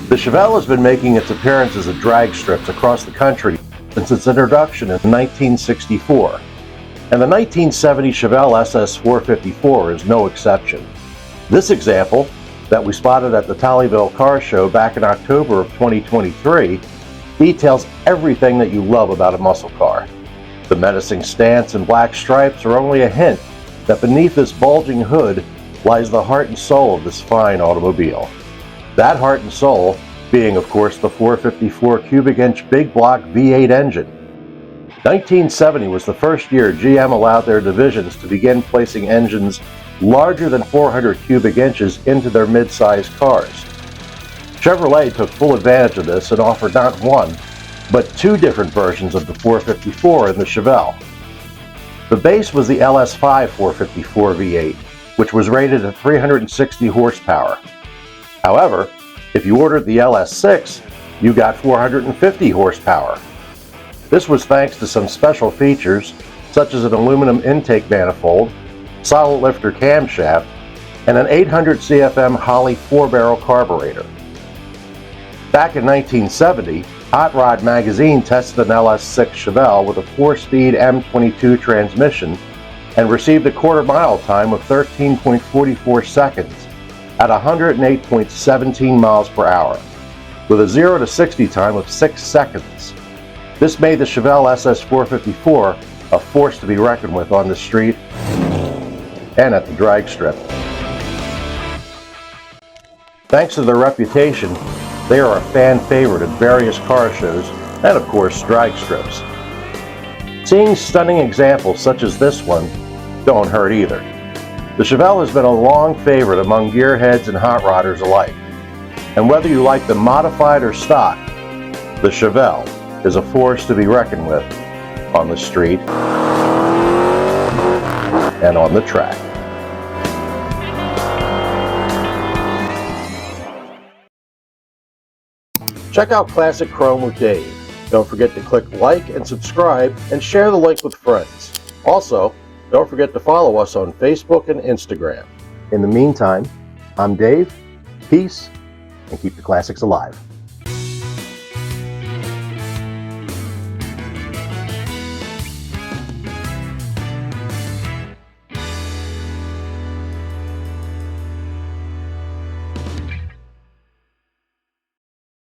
The Chevelle has been making its appearances at drag strips across the country since its introduction in 1964, and the 1970 Chevelle SS 454 is no exception. This example, that we spotted at the Tolleyville Car Show back in October of 2023, details everything that you love about a muscle car. The menacing stance and black stripes are only a hint that beneath this bulging hood lies the heart and soul of this fine automobile. That heart and soul being, of course, the 454 cubic inch big block V8 engine. 1970 was the first year GM allowed their divisions to begin placing engines larger than 400 cubic inches into their mid-sized cars. Chevrolet took full advantage of this and offered not one, but two different versions of the 454 in the Chevelle. The base was the LS5 454 V8, which was rated at 360 horsepower. However, if you ordered the LS6, you got 450 horsepower. This was thanks to some special features such as an aluminum intake manifold, solid lifter camshaft, and an 800 CFM Holley 4-barrel carburetor. Back in 1970, Hot Rod Magazine tested an LS6 Chevelle with a 4-speed M22 transmission and received a quarter-mile time of 13.44 seconds at 108.17 miles per hour, with a 0 to 60 time of 6 seconds. This made the Chevelle SS 454 a force to be reckoned with on the street and at the drag strip. Thanks to their reputation, they are a fan favorite at various car shows and, of course, drag strips. Seeing stunning examples such as this one don't hurt either. The Chevelle has been a long favorite among gearheads and hot rodders alike. And whether you like them modified or stock, the Chevelle is a force to be reckoned with on the street and on the track. Check out Classic Chrome with Dave. Don't forget to click like and subscribe and share the link with friends. Also, don't forget to follow us on Facebook and Instagram. In the meantime, I'm Dave. Peace, and keep the classics alive.